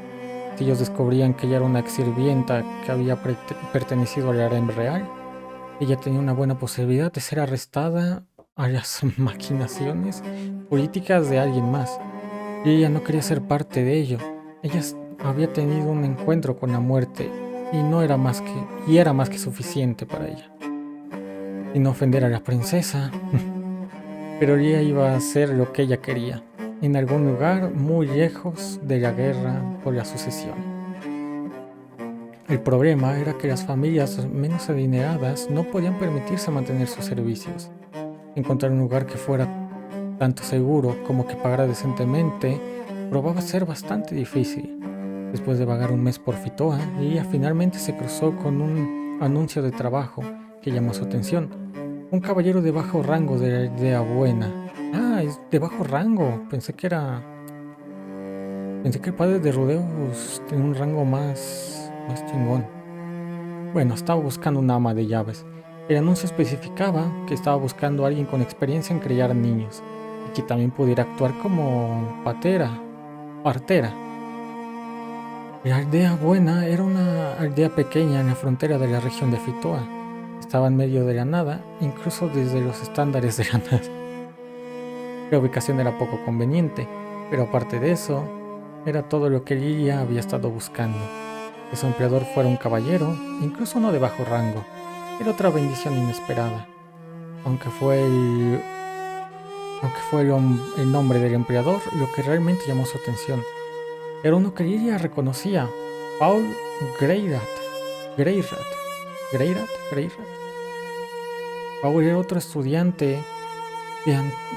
[SPEAKER 1] Si ellos descubrían que ella era una ex sirvienta que había pertenecido al harem real, ella tenía una buena posibilidad de ser arrestada a las maquinaciones políticas de alguien más. Y ella no quería ser parte de ello. Ella había tenido un encuentro con la muerte y era más que suficiente para ella. Sin ofender a la princesa, pero ella iba a hacer lo que ella quería, en algún lugar muy lejos de la guerra por la sucesión. El problema era que las familias menos adineradas no podían permitirse mantener sus servicios. Encontrar un lugar que fuera tanto seguro como que pagara decentemente probaba ser bastante difícil. Después de vagar un mes por Fitoa, ella finalmente se cruzó con un anuncio de trabajo que llamó su atención. Un caballero de bajo rango de la aldea buena. Ah, es de bajo rango. Pensé que el padre de Rudeus tenía un rango más chingón. Bueno, estaba buscando una ama de llaves. El anuncio especificaba que estaba buscando a alguien con experiencia en criar niños y que también pudiera actuar como partera. La aldea buena era una aldea pequeña en la frontera de la región de Fitoa. Estaba en medio de la nada, incluso desde los estándares de la nada. La ubicación era poco conveniente, pero aparte de eso, era todo lo que Lilia había estado buscando. Que su empleador fuera un caballero, incluso no de bajo rango, era otra bendición inesperada. Aunque fue el nombre del empleador lo que realmente llamó su atención. Era uno que Lilia reconocía, Paul Greirat. Paul era otro estudiante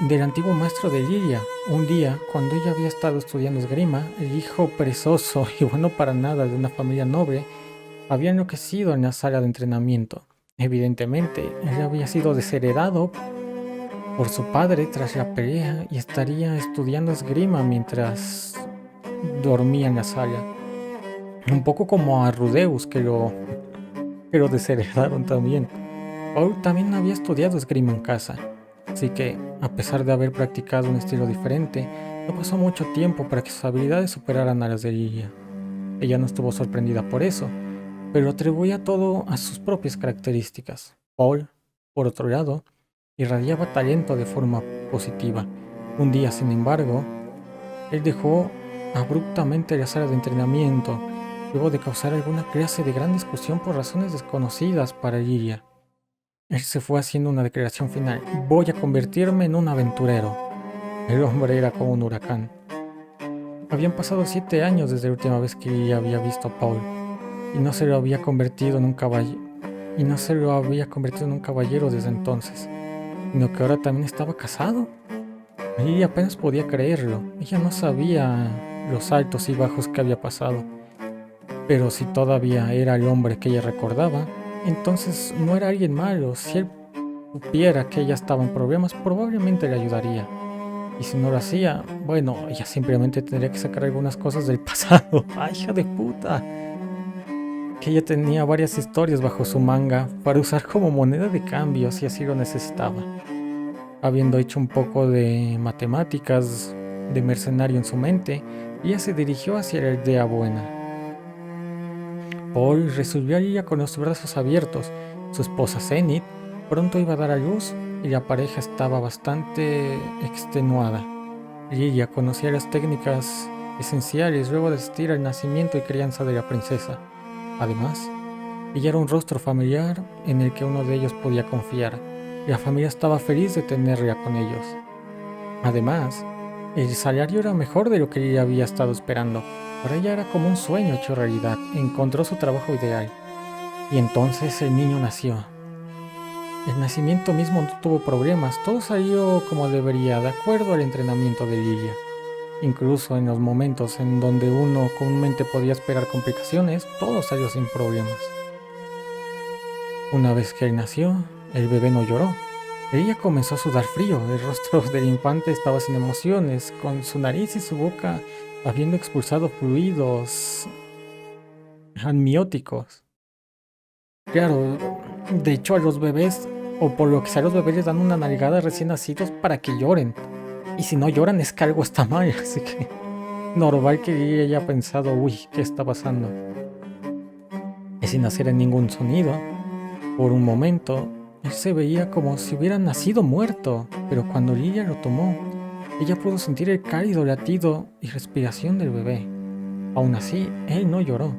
[SPEAKER 1] del antiguo maestro de Lilia. Un día, cuando ella había estado estudiando esgrima, el hijo perezoso y bueno para nada de una familia noble había enloquecido en la sala de entrenamiento. Evidentemente, él había sido desheredado por su padre tras la pelea y estaría estudiando esgrima mientras dormía en la sala. Un poco como a Rudeus, que lo desheredaron también. Paul también había estudiado esgrima en casa, así que, a pesar de haber practicado un estilo diferente, no pasó mucho tiempo para que sus habilidades superaran a las de Lilia. Ella no estuvo sorprendida por eso, pero atribuía todo a sus propias características. Paul, por otro lado, irradiaba talento de forma positiva. Un día, sin embargo, él dejó abruptamente la sala de entrenamiento, luego de causar alguna clase de gran discusión por razones desconocidas para Lilia. Él se fue haciendo una declaración final: voy a convertirme en un aventurero. El hombre era como un huracán. Habían pasado 7 años desde la última vez que Lilia había visto a Paul, y no se lo había convertido en un caballero desde entonces, sino que ahora también estaba casado. Lilia apenas podía creerlo. Ella no sabía los altos y bajos que había pasado, pero si todavía era el hombre que ella recordaba, entonces no era alguien malo. Si él supiera que ella estaba en problemas, probablemente le ayudaría. Y si no lo hacía, bueno, ella simplemente tendría que sacar algunas cosas del pasado. ¡Ay, hija de puta! Que ella tenía varias historias bajo su manga para usar como moneda de cambio si así lo necesitaba. Habiendo hecho un poco de matemáticas de mercenario en su mente, ella se dirigió hacia la aldea buena. Paul recibió a ella con los brazos abiertos. Su esposa Zenith Pronto iba a dar a luz y la pareja estaba bastante extenuada. Lilia conocía las técnicas esenciales luego de asistir al nacimiento y crianza de la princesa. Además, ella era un rostro familiar en el que uno de ellos podía confiar. La familia estaba feliz de tenerla con ellos. Además, el salario era mejor de lo que ella había estado esperando. Para ella era como un sueño hecho realidad. Encontró su trabajo ideal. Y entonces el niño nació. El nacimiento mismo no tuvo problemas, todo salió como debería, de acuerdo al entrenamiento de Lilia. Incluso en los momentos en donde uno comúnmente podía esperar complicaciones, todo salió sin problemas. Una vez que él nació, el bebé no lloró. Ella comenzó a sudar frío, el rostro del infante estaba sin emociones, con su nariz y su boca habiendo expulsado fluidos amnióticos. Claro, de hecho a los bebés, o por lo que sea, a los bebés les dan una nalgada recién nacidos para que lloren. Y si no lloran es que algo está mal, así que normal que ella haya pensado, uy, ¿qué está pasando? Y sin hacer ningún sonido, por un momento, él se veía como si hubiera nacido muerto, pero cuando Lilia lo tomó, ella pudo sentir el cálido latido y respiración del bebé. Aún así, él no lloró.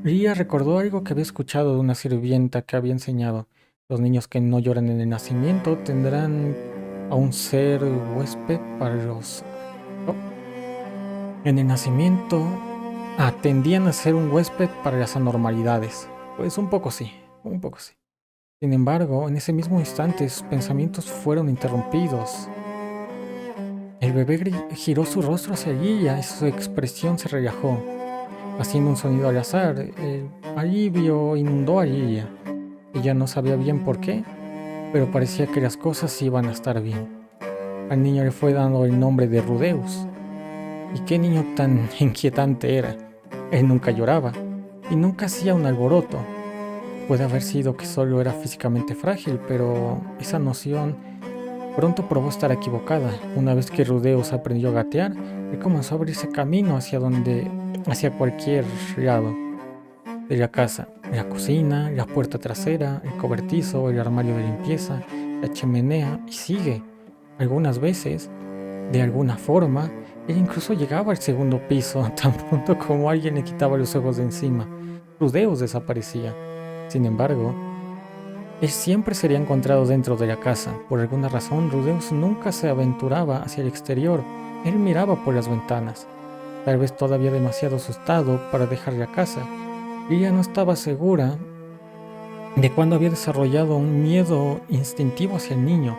[SPEAKER 1] Lilia recordó algo que había escuchado de una sirvienta que había enseñado. Los niños que no lloran en el nacimiento tendrán a un ser huésped para los... oh. En el nacimiento tendían a ser un huésped para las anormalidades. Pues un poco sí, un poco sí. Sin embargo, en ese mismo instante sus pensamientos fueron interrumpidos. El bebé giró su rostro hacia Lilia y su expresión se relajó, haciendo un sonido al azar. El alivio inundó a Lilia. Ella no sabía bien por qué, pero parecía que las cosas iban a estar bien. Al niño le fue dando el nombre de Rudeus. Y qué niño tan inquietante era. Él nunca lloraba y nunca hacía un alboroto. Puede haber sido que solo era físicamente frágil, pero esa noción pronto probó estar equivocada. Una vez que Rudeus aprendió a gatear, él comenzó a abrirse camino hacia cualquier lado de la casa. La cocina, la puerta trasera, el cobertizo, el armario de limpieza, la chimenea, y sigue. Algunas veces, de alguna forma, él incluso llegaba al segundo piso, tan pronto como alguien le quitaba los ojos de encima. Rudeus desaparecía. Sin embargo, él siempre sería encontrado dentro de la casa. Por alguna razón, Rudeus nunca se aventuraba hacia el exterior. Él miraba por las ventanas, tal vez todavía demasiado asustado para dejar la casa. Ella no estaba segura de cuándo había desarrollado un miedo instintivo hacia el niño.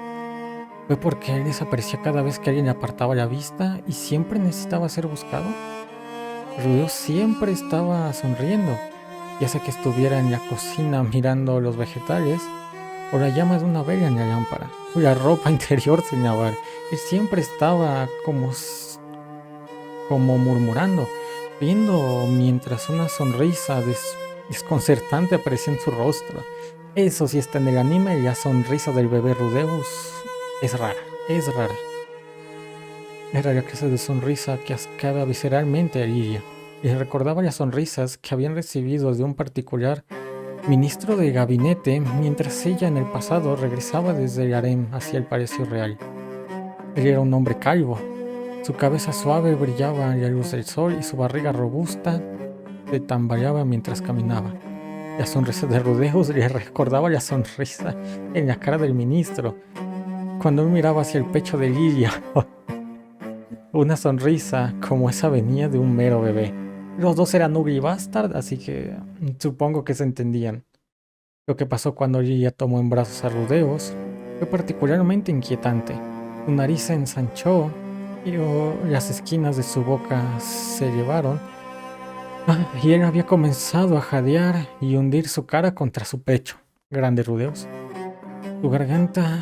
[SPEAKER 1] ¿Fue porque él desaparecía cada vez que alguien le apartaba la vista y siempre necesitaba ser buscado? Rudeus siempre estaba sonriendo, ya sea que estuviera en la cocina mirando los vegetales o la llama de una vela en la lámpara, o la ropa interior sin lavar. Él siempre estaba como murmurando, viendo mientras una sonrisa desconcertante aparecía en su rostro. Eso sí está en el anime, la sonrisa del bebé Rudeus es rara, es rara. Era la clase de sonrisa que asqueaba visceralmente a Lilia, y recordaba las sonrisas que habían recibido de un particular ministro de gabinete mientras ella en el pasado regresaba desde el harem hacia el palacio real. Él era un hombre calvo. Su cabeza suave brillaba a la luz del sol y su barriga robusta se tambaleaba mientras caminaba. La sonrisa de Rudeus le recordaba la sonrisa en la cara del ministro cuando él miraba hacia el pecho de Lilia. Una sonrisa como esa venía de un mero bebé. Los dos eran Ugly Bastard, así que supongo que se entendían. Lo que pasó cuando Lilia tomó en brazos a Rudeus fue particularmente inquietante. Su nariz se ensanchó y las esquinas de su boca se elevaron. Y él había comenzado a jadear y hundir su cara contra su pecho. Grande Rudeus. Su garganta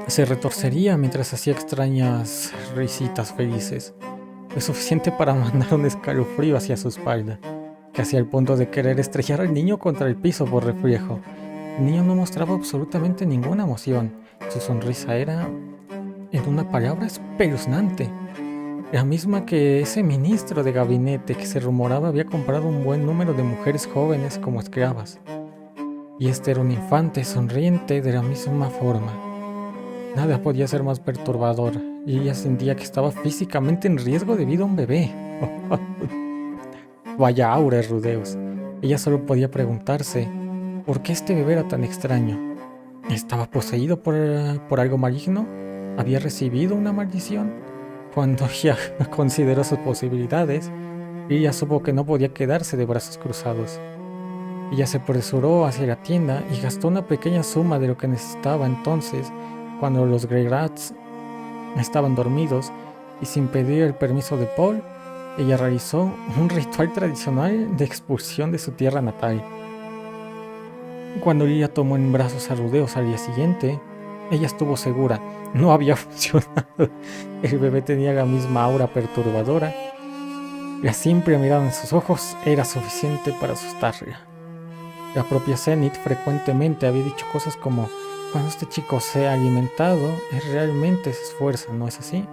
[SPEAKER 1] se retorcería mientras hacía extrañas risitas felices. Lo suficiente para mandar un escalofrío hacia su espalda, casi al punto de querer estrellar al niño contra el piso por reflejo. El niño no mostraba absolutamente ninguna emoción. Su sonrisa era, en una palabra, espeluznante. La misma que ese ministro de gabinete que se rumoraba había comprado un buen número de mujeres jóvenes como esclavas. y este era un infante sonriente de la misma forma. Nada podía ser más perturbador, y ella sentía que estaba físicamente en riesgo debido a un bebé. Vaya aura, Rudeus. Ella solo podía preguntarse por qué este bebé era tan extraño. ¿Estaba poseído por algo maligno? ¿Había recibido una maldición? Cuando ya consideró sus posibilidades, ella supo que no podía quedarse de brazos cruzados. Ella se apresuró hacia la tienda y gastó una pequeña suma de lo que necesitaba entonces, cuando los Greyrats estaban dormidos, y sin pedir el permiso de Paul, ella realizó un ritual tradicional de expulsión de su tierra natal. Cuando Lilia tomó en brazos a Rudeus al día siguiente, ella estuvo segura, no había funcionado. El bebé tenía la misma aura perturbadora. La simple mirada en sus ojos era suficiente para asustarla. La propia Zenith frecuentemente había dicho cosas como: cuando este chico sea alimentado, él realmente se esfuerza, ¿no es así?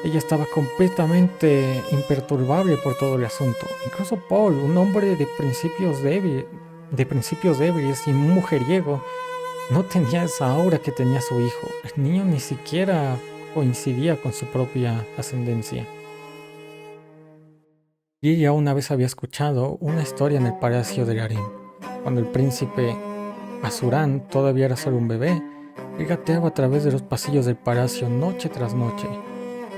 [SPEAKER 1] Ella estaba completamente imperturbable por todo el asunto. Incluso Paul, un hombre de principios débiles y un mujeriego, no tenía esa aura que tenía su hijo. El niño ni siquiera coincidía con su propia ascendencia. Y ella una vez había escuchado una historia en el palacio del harem. Cuando el príncipe Asurán todavía era solo un bebé, él gateaba a través de los pasillos del palacio noche tras noche.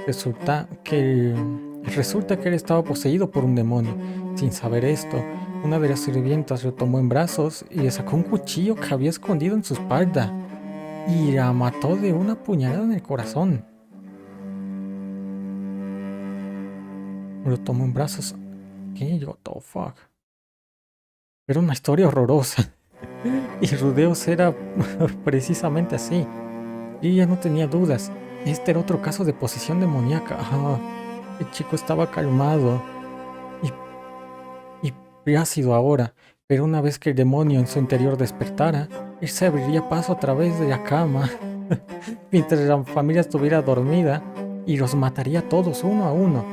[SPEAKER 1] Resulta que él estaba poseído por un demonio. Sin saber esto, una de las sirvientas lo tomó en brazos y le sacó un cuchillo que había escondido en su espalda y la mató de una puñalada en el corazón. Lo tomó en brazos. ¿Qué? What the fuck? Era una historia horrorosa. Y Rudeus era precisamente así. Y ella no tenía dudas. Este era otro caso de posesión demoníaca. El chico estaba calmado y plácido ahora, pero una vez que el demonio en su interior despertara, él se abriría paso a través de la cama mientras la familia estuviera dormida y los mataría a todos uno a uno.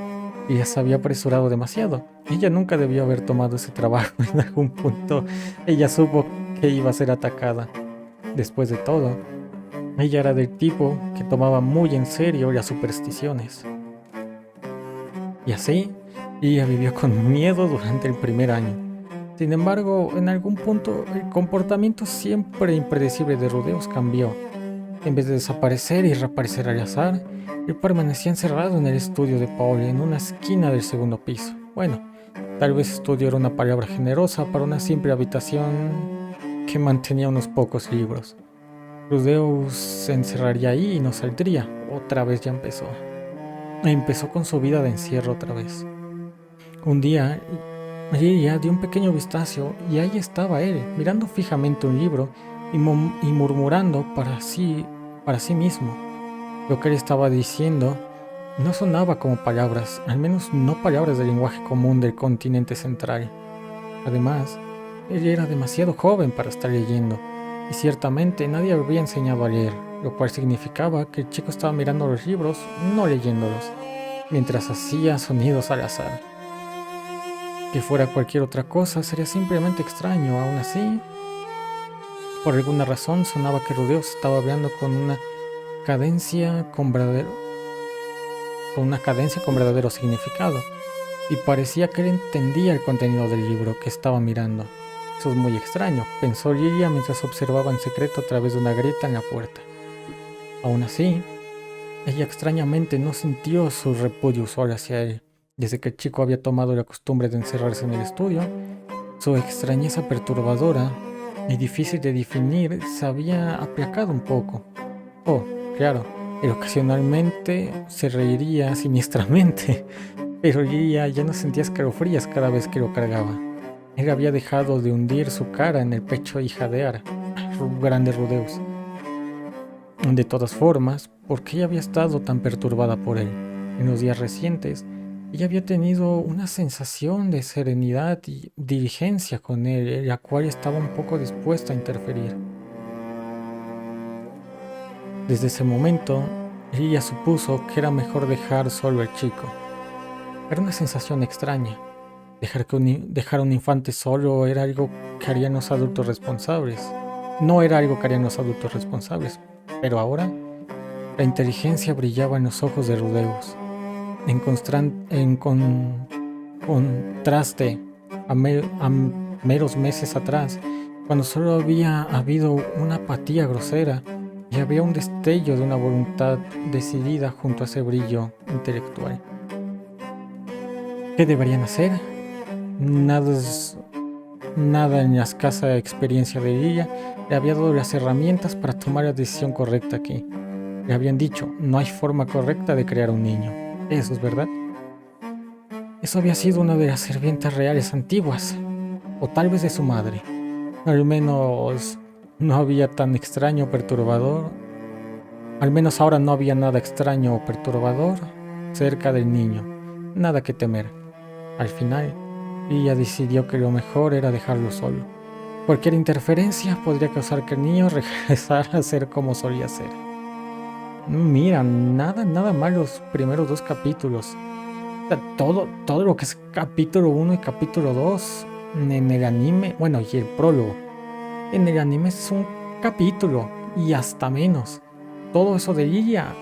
[SPEAKER 1] Ella se había apresurado demasiado. Ella nunca debió haber tomado ese trabajo. En algún punto ella supo que iba a ser atacada. Después de todo, ella era del tipo que tomaba muy en serio las supersticiones. Y así, ella vivió con miedo durante el primer año. Sin embargo, en algún punto, el comportamiento siempre impredecible de Rudeus cambió. En vez de desaparecer y reaparecer al azar, él permanecía encerrado en el estudio de Paul en una esquina del segundo piso. Bueno, tal vez estudio era una palabra generosa para una simple habitación que mantenía unos pocos libros. Rudeus se encerraría ahí y no saldría. Otra vez ya empezó. Empezó con su vida de encierro otra vez. Un día, ella dio un pequeño vistazo y ahí estaba él, mirando fijamente un libro y murmurando para sí mismo. Lo que él estaba diciendo no sonaba como palabras, al menos no palabras del lenguaje común del continente central. Además, él era demasiado joven para estar leyendo, y ciertamente nadie le había enseñado a leer, lo cual significaba que el chico estaba mirando los libros, no leyéndolos, mientras hacía sonidos al azar. Que fuera cualquier otra cosa sería simplemente extraño. Aún así, por alguna razón sonaba que Rudeus estaba hablando con una cadencia con verdadero significado, y parecía que él entendía el contenido del libro que estaba mirando. Eso es muy extraño, pensó Lilia mientras observaba en secreto a través de una grieta en la puerta. Aún así, ella extrañamente no sintió su repudio usual hacia él. Desde que el chico había tomado la costumbre de encerrarse en el estudio, su extrañeza perturbadora y difícil de definir se había aplacado un poco. Oh, claro, él ocasionalmente se reiría siniestramente, pero ella ya no sentía escalofríos cada vez que lo cargaba. Él había dejado de hundir su cara en el pecho y jadear. Grande Rudeus. De todas formas, ¿por qué ella había estado tan perturbada por él? En los días recientes, ella había tenido una sensación de serenidad y diligencia con él, la cual estaba un poco dispuesta a interferir. Desde ese momento, ella supuso que era mejor dejar solo al chico. Era una sensación extraña. Dejar a un infante solo era algo que harían los adultos responsables. No era algo que harían los adultos responsables. Pero ahora, la inteligencia brillaba en los ojos de Rudeus. En contraste a meros meses atrás, cuando solo había habido una apatía grosera y había un destello de una voluntad decidida junto a ese brillo intelectual. ¿Qué deberían hacer? Nada en la escasa experiencia de ella le había dado las herramientas para tomar la decisión correcta aquí. Le habían dicho, no hay forma correcta de crear un niño. Eso es verdad. Eso había sido una de las sirvientas reales antiguas, o tal vez de su madre. Al menos no había tan extraño o perturbador. Al menos ahora no había nada extraño o perturbador cerca del niño. Nada que temer. Al final, ella decidió que lo mejor era dejarlo solo. Cualquier interferencia podría causar que el niño regresara a ser como solía ser. Mira, nada mal los primeros 2 capítulos. O sea, todo lo que es capítulo 1 y capítulo 2 en el anime, bueno, y el prólogo. En el anime es un capítulo y hasta menos. Todo eso de Lilia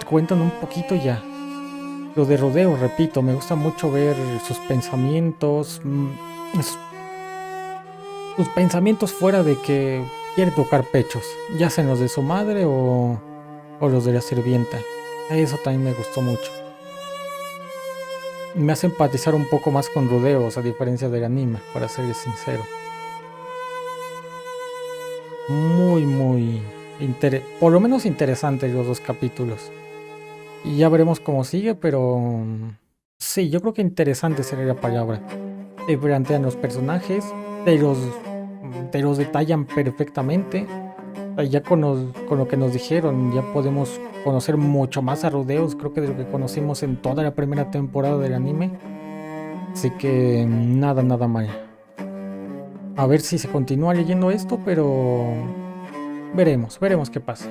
[SPEAKER 1] cuentan un poquito ya. Lo de Rodeo, repito, me gusta mucho ver sus pensamientos. Sus pensamientos fuera de que quiere tocar pechos, ya sean los de su madre o los de la sirvienta. Eso también me gustó mucho. Me hace empatizar un poco más con Rudeus, a diferencia del anime, para serles sincero. Muy por lo menos interesantes los 2 capítulos. Y ya veremos cómo sigue, pero sí, yo creo que interesante sería la palabra. Te plantean los personajes, te los detallan perfectamente. Ya con lo que nos dijeron, ya podemos conocer mucho más a Rudeus, creo que de lo que conocimos en toda la primera temporada del anime. Así que nada mal. A ver si se continúa leyendo esto, pero veremos qué pasa.